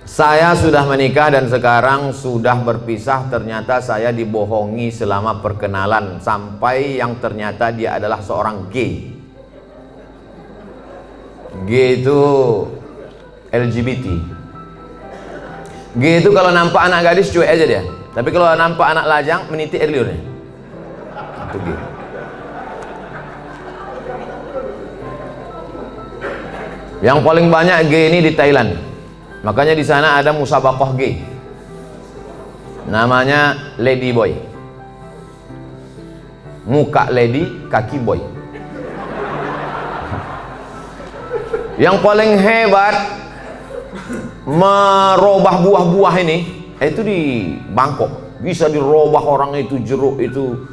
Saya sudah menikah dan sekarang sudah berpisah. Ternyata saya dibohongi selama perkenalan, sampai yang ternyata dia adalah seorang gay. Gay itu LGBT. Gay itu kalau nampak anak gadis cuek aja dia, tapi kalau nampak anak lajang meniti air liurnya. Itu gay. Yang paling banyak gay ini di Thailand. Makanya di sana ada musabaqah gay. Namanya Lady Boy. Muka lady, kaki boy. Yang paling hebat merubah buah-buah ini itu di Bangkok. Bisa dirubah orang itu, jeruk itu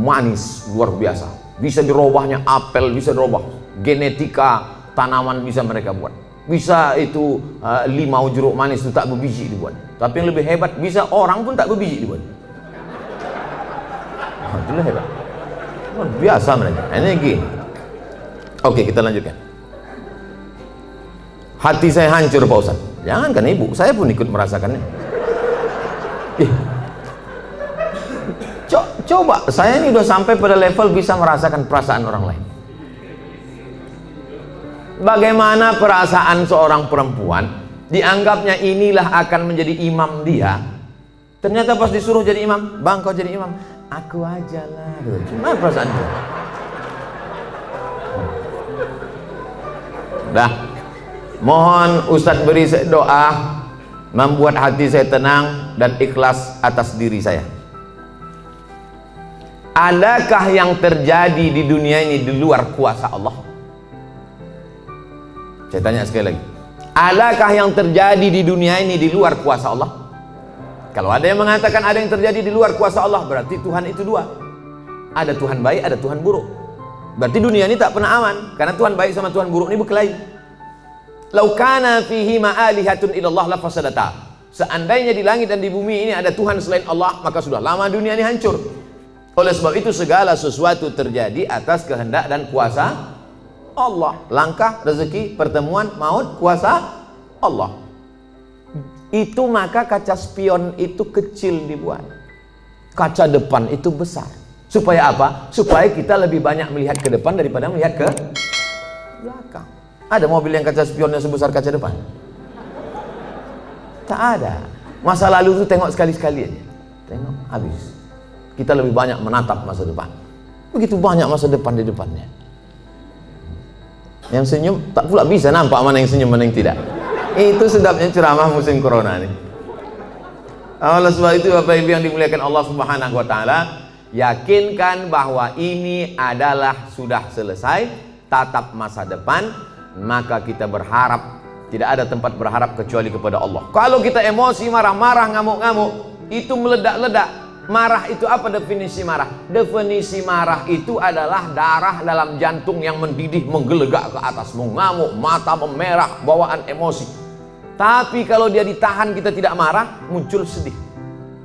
manis luar biasa. Bisa dirubahnya apel, bisa dirubah genetika tanaman, bisa mereka buat. Bisa itu limau jeruk manis itu tak berbiji dibuat. Tapi yang lebih hebat, bisa orang pun tak berbiji dibuat. Itulah hebat. Luar biasa mereka. Ini gini. Oke, kita lanjutkan. Hati saya hancur Pak Ustaz. Jangankan ibu, saya pun ikut merasakannya. Coba, saya ini udah sampai pada level bisa merasakan perasaan orang lain. Bagaimana perasaan seorang perempuan, dianggapnya inilah akan menjadi imam dia. Ternyata pas disuruh jadi imam, bang kau jadi imam, aku aja lah. Cuma perasaan dia. Dah, mohon Ustadz beri doa membuat hati saya tenang dan ikhlas atas diri saya. Adakah yang terjadi di dunia ini di luar kuasa Allah? Saya tanya sekali lagi, adakah yang terjadi di dunia ini di luar kuasa Allah? Kalau ada yang mengatakan ada yang terjadi di luar kuasa Allah, berarti Tuhan itu dua. Ada Tuhan baik, ada Tuhan buruk. Berarti dunia ini tak pernah aman, karena Tuhan baik sama Tuhan buruk ini berkelahi. Lau kana fihi ma'alihatun illallah la fasadata. Seandainya di langit dan di bumi ini ada Tuhan selain Allah, maka sudah lama dunia ini hancur. Oleh sebab itu segala sesuatu terjadi atas kehendak dan kuasa Allah. Langkah, rezeki, pertemuan, maut, kuasa Allah. Itu maka kaca spion itu kecil dibuat, kaca depan itu besar. Supaya apa? Supaya kita lebih banyak melihat ke depan daripada melihat ke belakang. Ada mobil yang kaca spionnya sebesar kaca depan? Tak ada. Masa lalu itu tengok sekali-sekali aja, tengok habis. Kita lebih banyak menatap masa depan. Begitu banyak masa depan di depannya. Yang senyum tak pula bisa nampak mana yang senyum mana yang tidak. Itu sedapnya ceramah musim corona ini. Oleh sebab itu Bapak Ibu yang dimuliakan Allah Subhanahu wa taala, yakinkan bahwa ini adalah sudah selesai, tatap masa depan, maka kita berharap, tidak ada tempat berharap kecuali kepada Allah. Kalau kita emosi, marah-marah, ngamuk-ngamuk, itu meledak-ledak. Marah itu apa definisi marah? Definisi marah itu adalah darah dalam jantung yang mendidih, menggelegak ke atas, mengamuk, mata memerah, bawaan emosi. Tapi kalau dia ditahan, kita tidak marah, muncul sedih.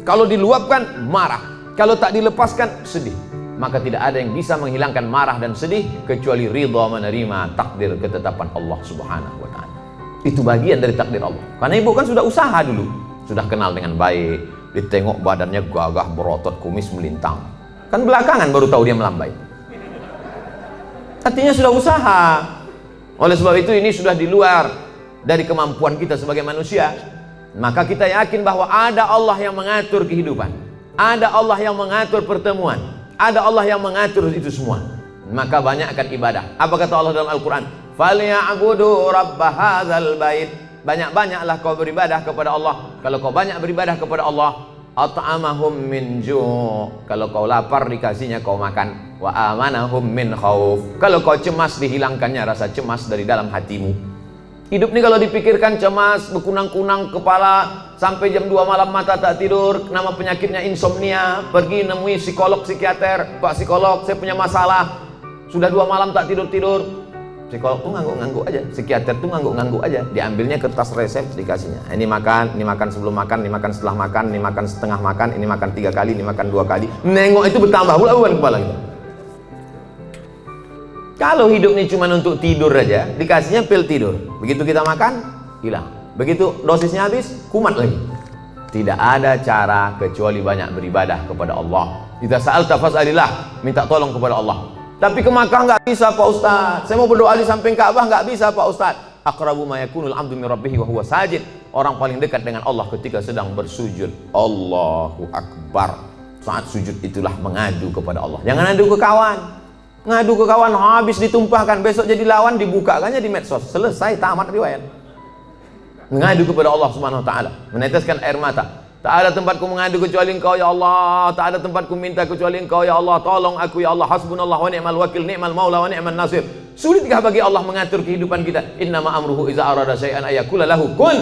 Kalau diluapkan, marah. Kalau tak dilepaskan, sedih. Maka tidak ada yang bisa menghilangkan marah dan sedih kecuali ridha menerima takdir ketetapan Allah Subhanahu wa taala. Itu bagian dari takdir Allah. Karena ibu kan sudah usaha dulu, sudah kenal dengan baik. Ditengok badannya gagah, berotot, kumis melintang. Kan belakangan baru tahu dia melambai. Artinya sudah usaha. Oleh sebab itu ini sudah di luar dari kemampuan kita sebagai manusia. Maka kita yakin bahwa ada Allah yang mengatur kehidupan, ada Allah yang mengatur pertemuan, ada Allah yang mengatur itu semua. Maka banyakkan ibadah. Apa kata Allah dalam Al-Quran? Falyabudu rabb hadzal bait. Banyak-banyaklah kau beribadah kepada Allah. Kalau kau banyak beribadah kepada Allah, at'amahum min ju'. Kalau kau lapar dikasihnya kau makan. Wa amanahum min khauf. Kalau kau cemas dihilangkannya rasa cemas dari dalam hatimu. Hidup ini kalau dipikirkan cemas, berkunang-kunang kepala, sampai jam 2 malam mata tak tidur, nama penyakitnya insomnia, pergi nemui psikolog, psikiater, Pak psikolog saya punya masalah, sudah 2 malam tak tidur-tidur. Psikolog tuh ngangguk-ngangguk aja, psikiater tuh ngangguk-ngangguk aja, diambilnya kertas resep dikasihnya. Ini makan sebelum makan, ini makan setelah makan, ini makan setengah makan, ini makan 3 kali, ini makan 2 kali. Nengok itu bertambah pula beban kepala kita. Kalau hidup ini cuma untuk tidur aja, dikasihnya pil tidur. Begitu kita makan, hilang. Begitu dosisnya habis, kumat lagi. Tidak ada cara kecuali banyak beribadah kepada Allah. Idza sa'alta fas'alillah, minta tolong kepada Allah. Tapi ke Makkah nggak bisa Pak Ustaz. Saya mau berdoa di samping Ka'bah nggak bisa Pak Ustaz. Aqrabu ma yakunul 'abdu min rabbih wa huwa sajid. Orang paling dekat dengan Allah ketika sedang bersujud. Allahu Akbar. Saat sujud itulah mengadu kepada Allah. Jangan adu ke kawan. Ngadu ke kawan habis ditumpahkan, besok jadi lawan dibukakannya di medsos. Selesai, tamat riwayat. Mengadu kepada Allah Subhanahu wa taala, meneteskan air mata. Tak ada tempatku mengadu kecuali Engkau ya Allah. Tak ada tempatku minta kecuali Engkau ya Allah. Tolong aku ya Allah. Hasbunallah wa ni'mal wakil, ni'mal maula wa ni'man nasir. Sulitkah bagi Allah mengatur kehidupan kita? Innama amruhu iza arada syai'an ayakula lahu kun.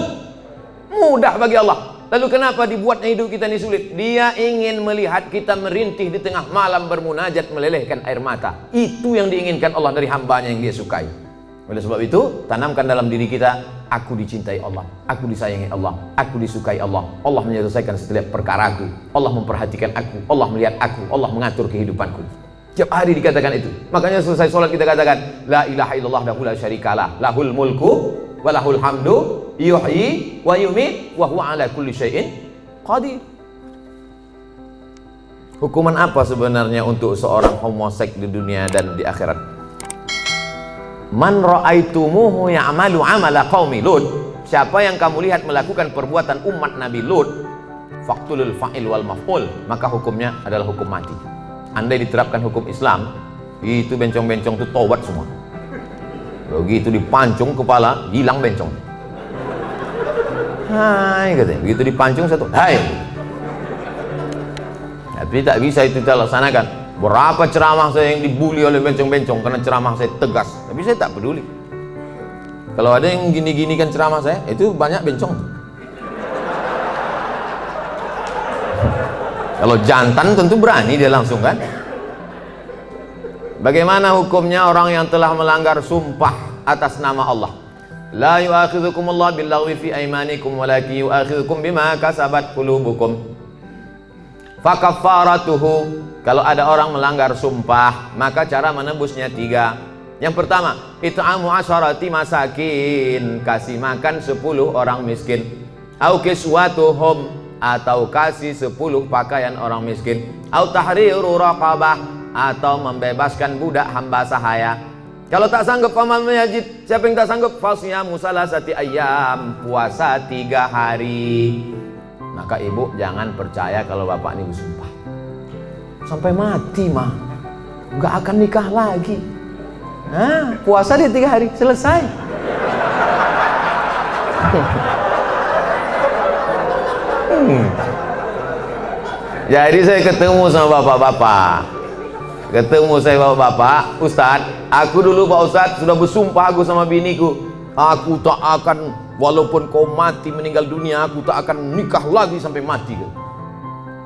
Mudah bagi Allah. Lalu kenapa dibuatnya hidup kita ini sulit? Dia ingin melihat kita merintih di tengah malam bermunajat melelehkan air mata. Itu yang diinginkan Allah dari hambanya yang dia sukai. Oleh sebab itu, tanamkan dalam diri kita, aku dicintai Allah, aku disayangi Allah, aku disukai Allah. Allah menyelesaikan setiap perkaraku, Allah memperhatikan aku, Allah melihat aku, Allah mengatur kehidupanku. Tiap hari dikatakan itu. Makanya selesai sholat kita katakan, la ilaha illallah la syarikalah, lahul mulku wa lahul hamdu, yuhyi wa yumiit wa huwa ala kulli syai'in qadir. Hukuman apa sebenarnya untuk seorang homoseks di dunia dan di akhirat? Man ra'aitumuhu ya'malu 'amala qaumi Lut. Siapa yang kamu lihat melakukan perbuatan umat Nabi Lut, faqtulul fa'il wal maf'ul, maka hukumnya adalah hukum mati. Andai diterapkan hukum Islam, itu bencong-bencong itu taubat semua. Begitu dipancung kepala, hilang bencong. Hai katanya, begitu dipancung satu, hai. Tapi tak bisa itu kita laksanakan. Berapa ceramah saya yang dibully oleh bencong-bencong karena ceramah saya tegas, tapi saya tak peduli. Kalau ada yang gini-gini kan ceramah saya, itu banyak bencong. Kalau jantan tentu berani dia langsung kan. Bagaimana hukumnya orang yang telah melanggar sumpah atas nama Allah? La yu'akhidhukumullahu billaghwi fi aymanikum walakin yu'akhidhukum bima kasabat qulubukum. Fakaffaratuhu, kalau ada orang melanggar sumpah, maka cara menebusnya 3. Yang pertama, it'amu asyarati masakin, kasih makan 10 orang miskin. Au kiswatuhum, atau kasih 10 pakaian orang miskin. Au tahriru raqabah, atau membebaskan budak hamba sahaya. Kalau tak sanggup faman yajid, siapa yang tak sanggup, fasyamu salasati ayyam, puasa 3 hari. Maka ibu jangan percaya kalau bapak ini bersumpah. Sampai mati mah nggak akan nikah lagi. Nah, puasa dia 3 hari, selesai. Jadi saya ketemu sama bapak-bapak. Ketemu saya bapak-bapak, Ustadz, aku dulu Pak Ustadz sudah bersumpah aku sama biniku, aku tak akan, walaupun kau mati meninggal dunia, aku tak akan nikah lagi sampai mati.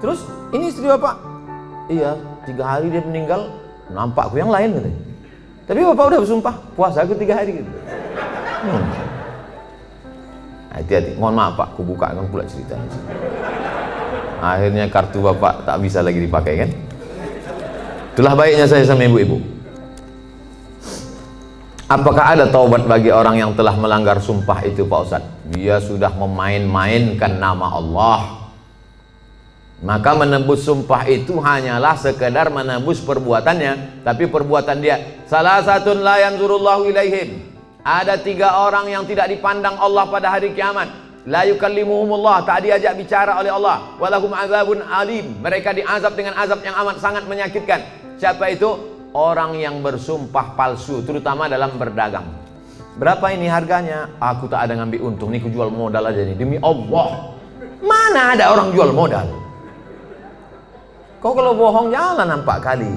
Terus ini istri bapak, iya 3 hari dia meninggal, nampakku yang lain katanya. Tapi bapak udah bersumpah, puasa aku 3 hari gitu. Hati-hati, mohon maaf pak, aku bukakan pula ceritanya. Akhirnya kartu bapak tak bisa lagi dipakai kan. Itulah baiknya saya sama ibu-ibu. Apakah ada taubat bagi orang yang telah melanggar sumpah itu Pak Ustadz? Dia sudah memain-mainkan nama Allah. Maka menebus sumpah itu hanyalah sekedar menebus perbuatannya, tapi perbuatan dia. Salah satu la yanzurullahu ilaihim. Ada 3 orang yang tidak dipandang Allah pada hari kiamat. La yukallimuhumullah, tak diajak bicara oleh Allah. Walahum azabun alim, mereka diazab dengan azab yang amat sangat menyakitkan. Siapa itu? Orang yang bersumpah palsu, terutama dalam berdagang. Berapa ini harganya? Aku tak ada ngambil untung, ini aku jual modal aja nih, demi Allah. Mana ada orang jual modal? Kau kalau bohong jangan nampak kali.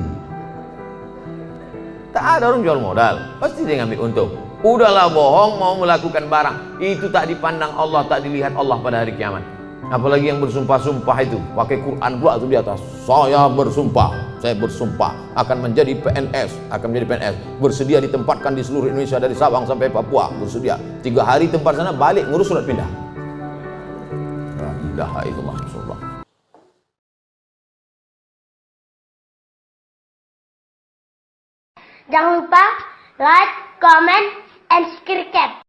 Tak ada orang jual modal, pasti dia ngambil untung. Udahlah bohong, mau melakukan barang, itu tak dipandang Allah, tak dilihat Allah pada hari kiamat. Apalagi yang bersumpah-sumpah itu, pakai Quran pula tuh di atas. Saya bersumpah akan menjadi PNS, bersedia ditempatkan di seluruh Indonesia dari Sabang sampai Papua, bersedia. 3 hari tempat sana, balik ngurus surat pindah. La ilaha illallah Rasulullah. Jangan lupa like, comment, and subscribe.